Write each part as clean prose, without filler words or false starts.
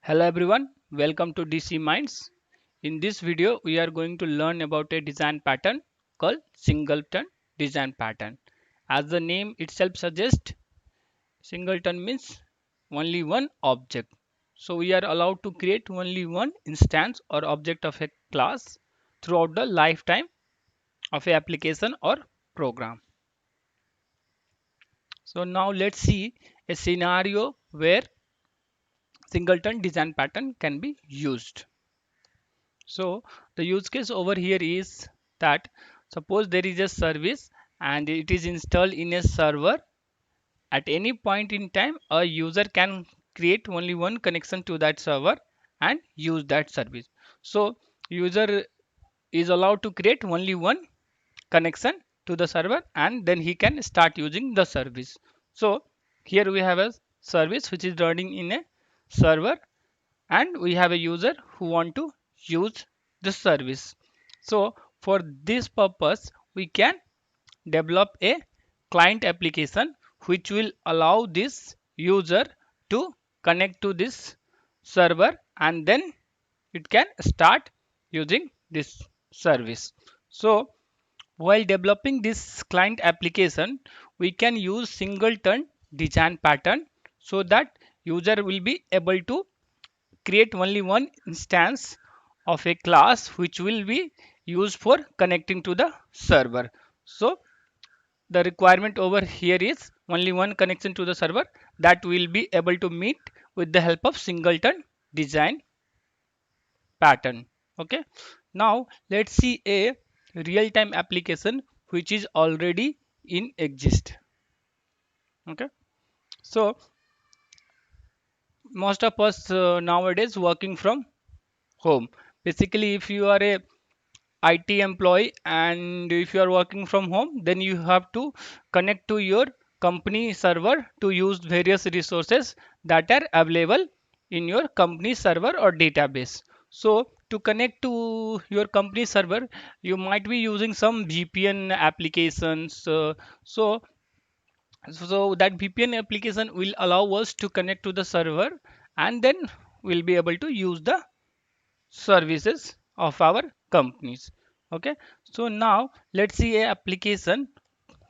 Hello everyone, welcome to DC Minds. In this video, we are going to learn about a design pattern called singleton design pattern. As the name itself suggests, singleton means only one object. So we are allowed to create only one instance or object of a class throughout the lifetime of a application or program. So now let's see a scenario where singleton design pattern can be used. So the use case over here is that suppose there is a service and it is installed in a server. At any point in time, a user can create only one connection to that server and use that service. So user is allowed to create only one connection to the server and then he can start using the service. So here we have a service which is running in a server and we have a user who want to use the service. So for this purpose we can develop a client application which will allow this user to connect to this server and then it can start using this service. So while developing this client application we can use singleton design pattern so that user will be able to create only one instance of a class which will be used for connecting to the server. So the requirement over here is only one connection to the server that will be able to meet with the help of singleton design pattern. Okay, now let's see a real-time application which is already in exist. Okay, so most of us nowadays working from home. Basically if you are a IT employee and if you are working from home, then you have to connect to your company server to use various resources that are available in your company server or database. So to connect to your company server, you might be using some VPN applications. So that VPN application will allow us to connect to the server and then we'll be able to use the services of our companies. Okay, so now let's see a application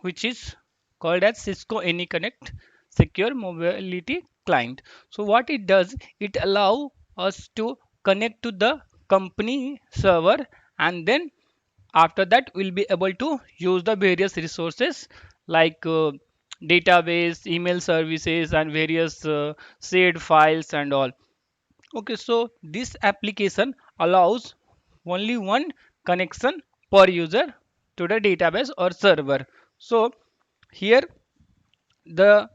which is called as Cisco AnyConnect secure mobility client. So what it does, it allow us to connect to the company server and then after that we'll be able to use the various resources like database, email services and various shared files and all. Okay, so this application allows only one connection per user to the database or server. So here the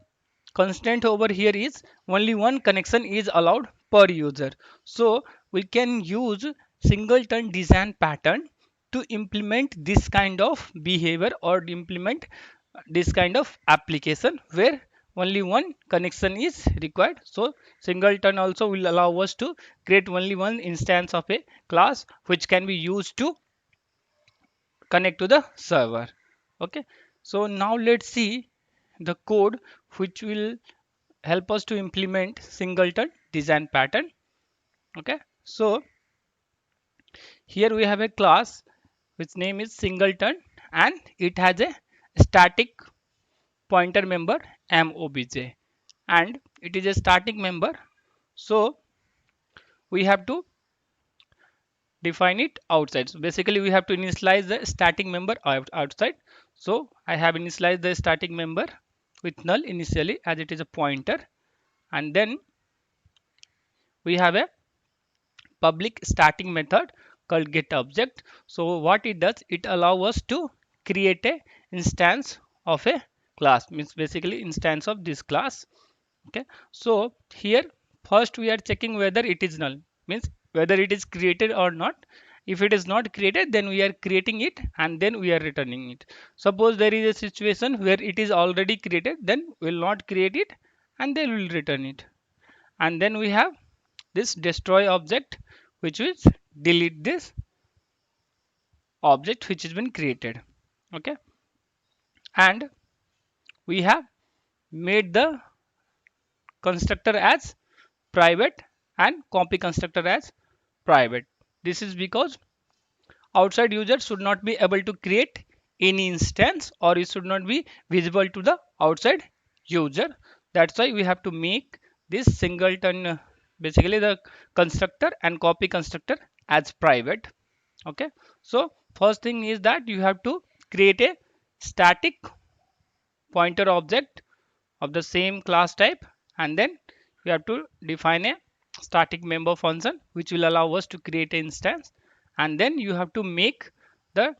constraint over here is only one connection is allowed per user. So we can use singleton design pattern to implement this kind of behavior or implement this kind of application where only one connection is required. So singleton also will allow us to create only one instance of a class which can be used to connect to the server. Okay, so now let's see the code which will help us to implement singleton design pattern. Okay, so here we have a class which name is singleton and it has a static pointer member mobj and it is a static member. So we have to define it outside. So basically we have to initialize the static member outside. So I have initialized the static member with null initially as it is a pointer and then we have a public static method called get object. So what it does, it allows us to create a instance of a class, means basically instance of this class. Okay, so here first we are checking whether it is null, means whether it is created or not. If it is not created, then we are creating it and then we are returning it. Suppose there is a situation where it is already created, then we will not create it and then we will return it. And then we have this destroy object which will delete this object which has been created. Okay, and we have made the constructor as private and copy constructor as private. This is because outside user should not be able to create any instance, or it should not be visible to the outside user. That's why we have to make this singleton, basically the constructor and copy constructor as private. Okay, so first thing is that you have to create a static pointer object of the same class type, and then you have to define a static member function which will allow us to create an instance, and then you have to make the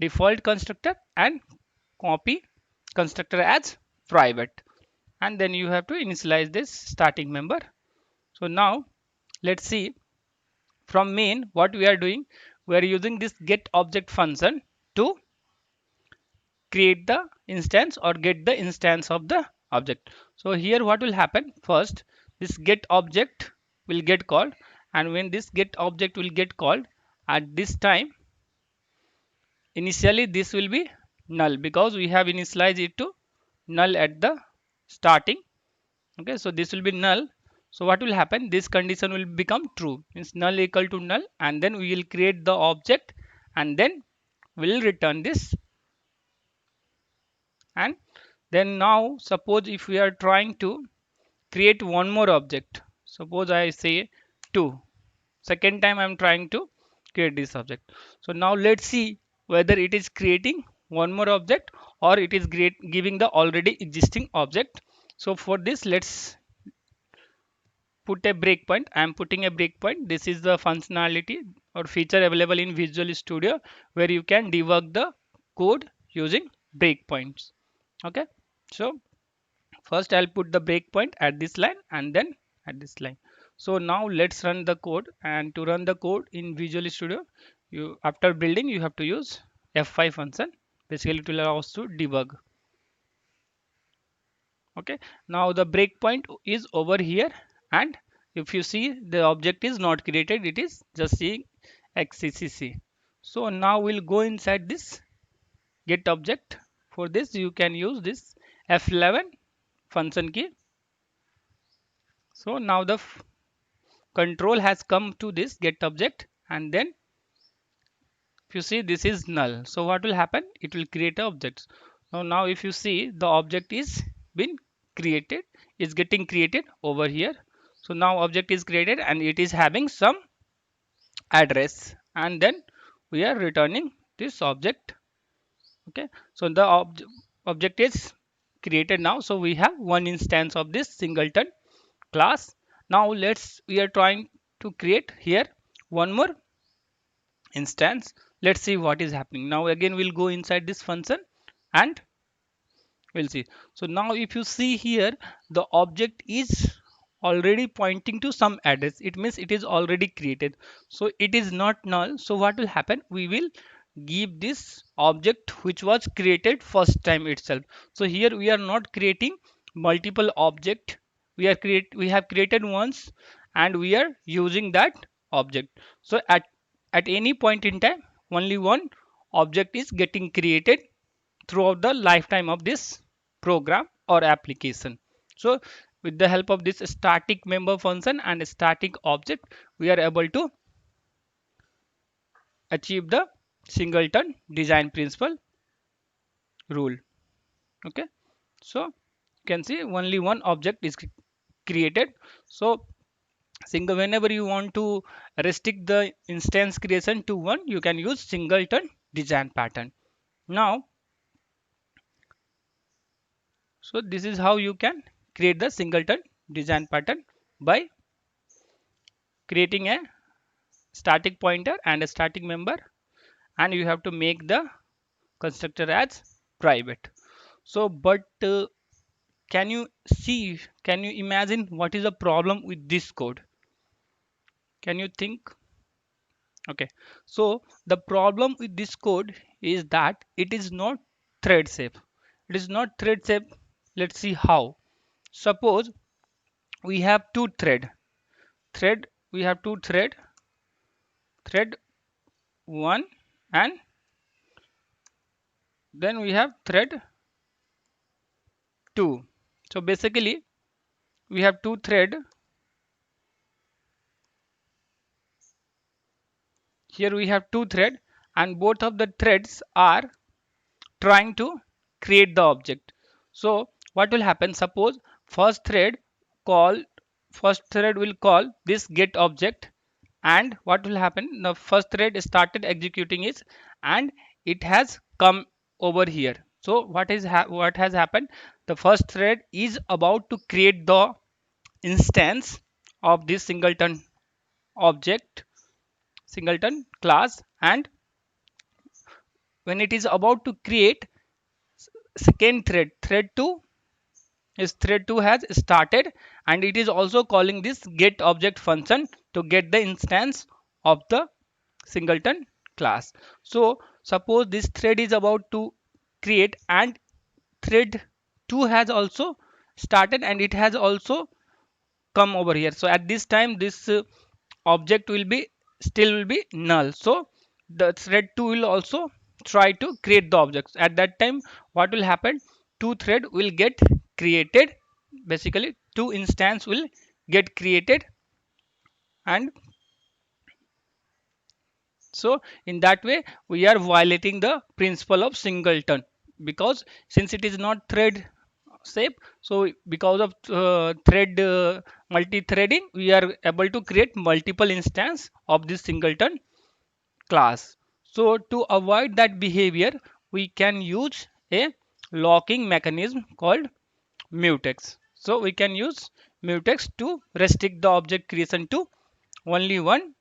default constructor and copy constructor as private, and then you have to initialize this static member. So now let's see, from main what we are doing, we are using this get object function to create the instance or get the instance of the object. So here what will happen, first this get object will get called, and when this get object will get called, at this time initially this will be null because we have initialized it to null at the starting. Okay, so this will be null. So what will happen, this condition will become true, means null equal to null, and then we will create the object, and then we'll return this. And then now suppose if we are trying to create one more object, suppose I say 2, second time I'm trying to create this object. So now let's see whether it is creating one more object or it is giving the already existing object. So for this let's put a breakpoint. I am putting a breakpoint. This is the functionality or feature available in Visual Studio where you can debug the code using breakpoints. Okay, so first I'll put the breakpoint at this line and then at this line. So now let's run the code, and to run the code in Visual Studio, you after building you have to use F5 function. Basically it will allow us to debug. Okay, now the breakpoint is over here, and if you see the object is not created, it is just seeing XCCC. So now we'll go inside this get object. For this you can use this F11 function key. So now the control has come to this get object, and then if you see this is null, so what will happen, it will create objects. Now if you see the object is been created, is getting created over here. So now object is created and it is having some address, and then we are returning this object. Okay, so the object is created now, so we have one instance of this singleton class. Now we are trying to create here one more instance. Let's see what is happening. Now again we'll go inside this function and we'll see. So now if you see here, the object is already pointing to some address, it means it is already created, so it is not null. So what will happen, we will give this object which was created first time itself. So here we are not creating multiple object, we have created once and we are using that object. So at any point in time only one object is getting created throughout the lifetime of this program or application. So with the help of this static member function and static object, we are able to achieve the singleton design principle rule. Okay, so you can see only one object is created. So single, whenever you want to restrict the instance creation to one, you can use singleton design pattern. Now, so this is how you can create the singleton design pattern, by creating a static pointer and a static member, and you have to make the constructor as private. So but can you see, can you imagine what is the problem with this code? Can you think? Okay, so the problem with this code is that it is not thread safe. It is not thread safe. Let's see how. Suppose we have two thread, we have two thread 1, and then we have thread 2. So basically we have two thread here we have two threads, and both of the threads are trying to create the object. So what will happen, suppose first thread call first thread will call this get object, and what will happen, the first thread started executing it, and it has come over here. So what has happened, the first thread is about to create the instance of this singleton object, singleton class, and when it is about to create second thread, thread 2 has started, and it is also calling this get object function to get the instance of the singleton class. So suppose this thread is about to create, and thread 2 has also started, and it has also come over here. So at this time this object will be still will be null. So the thread 2 will also try to create the objects. At that time what will happen, two thread will get created, basically two instance will get created. And so in that way we are violating the principle of singleton, because since it is not thread shape, so because of thread multi-threading, we are able to create multiple instance of this singleton class. So to avoid that behavior, we can use a locking mechanism called mutex. So we can use mutex to restrict the object creation to only one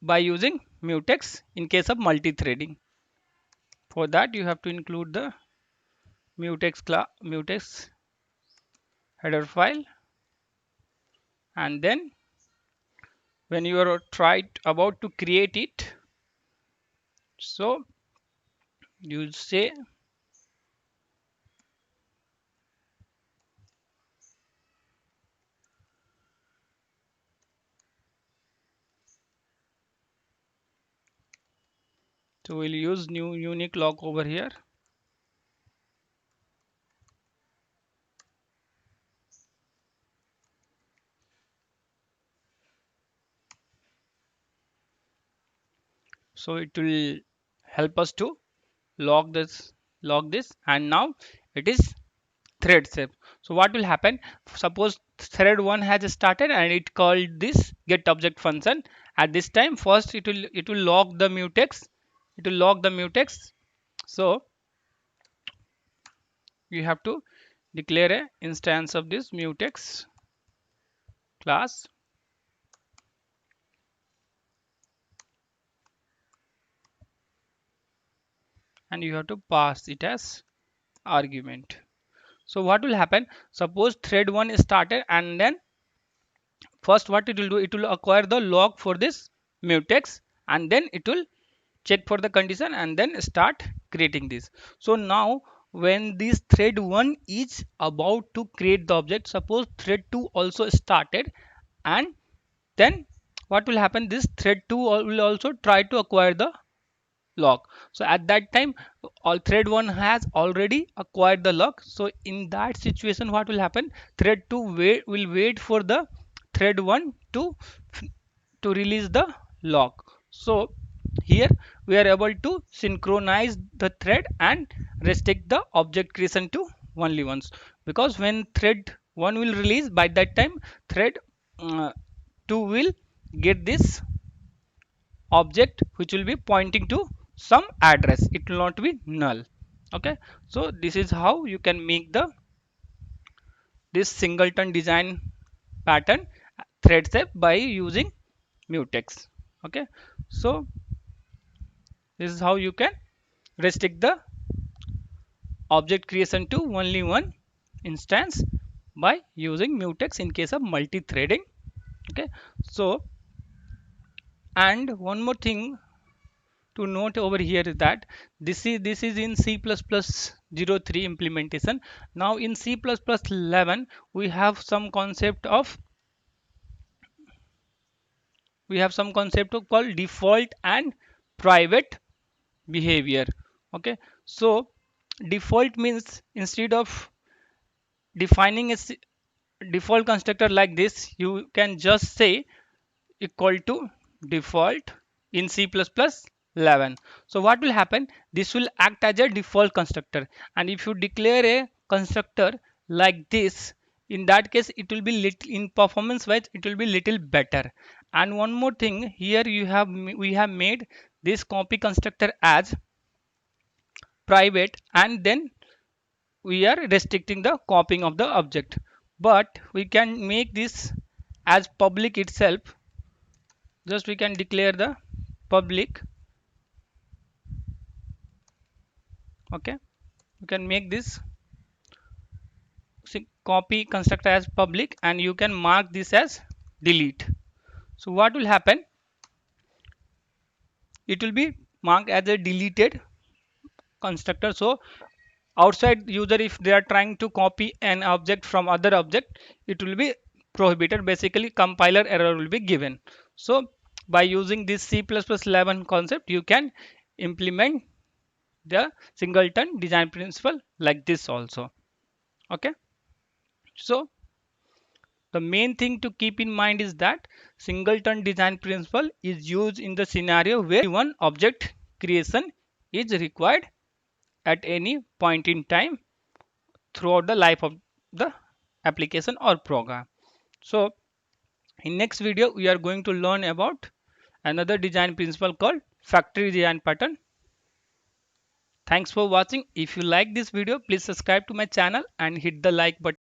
by using mutex in case of multi-threading. For that you have to include the mutex header file, and then when you are about to create it, so you say so we'll use new unique lock over here. So it will help us to log this and now it is thread shape. So what will happen, suppose thread 1 has started and it called this get object function. At this time first it will log the mutex, so you have to declare a instance of this mutex class, and you have to pass it as argument. So what will happen, suppose thread 1 started, and then first what it will do, it will acquire the log for this mutex, and then it will check for the condition and then start creating this. So now when this thread 1 is about to create the object, suppose thread 2 also started, and then what will happen, this thread 2 will also try to acquire the lock. So at that time all thread 1 has already acquired the lock. So in that situation what will happen, thread 2 will wait for the thread 1 to release the lock. So here we are able to synchronize the thread and restrict the object creation to only once, because when thread 1 will release, by that time thread uh, 2 will get this object which will be pointing to some address, it will not be null. Okay, so this is how you can make the this singleton design pattern thread shape by using mutex. Okay, so this is how you can restrict the object creation to only one instance by using mutex in case of multi-threading. Okay, so and one more thing to note over here is that this is in C++03 implementation. Now in C++11 we have some concept of called default and private behavior. Okay, so default means instead of defining a default constructor like this, you can just say equal to default in C++11. So what will happen? This will act as a default constructor, and if you declare a constructor like this, in that case it will be little in performance wise, it will be little better. And one more thing, here we have made this copy constructor as private, and then we are restricting the copying of the object, but we can make this as public itself. Just we can declare the public. Okay, you can make this copy constructor as public, and you can mark this as delete. So what will happen? It will be marked as a deleted constructor. So outside user, if they are trying to copy an object from other object, it will be prohibited. Basically compiler error will be given. So by using this C++11 concept, you can implement the singleton design principle like this also. Okay, so the main thing to keep in mind is that singleton design principle is used in the scenario where one object creation is required at any point in time throughout the life of the application or program. So in next video we are going to learn about another design principle called factory design pattern. Thanks for watching. If you like this video, please subscribe to my channel and hit the like button.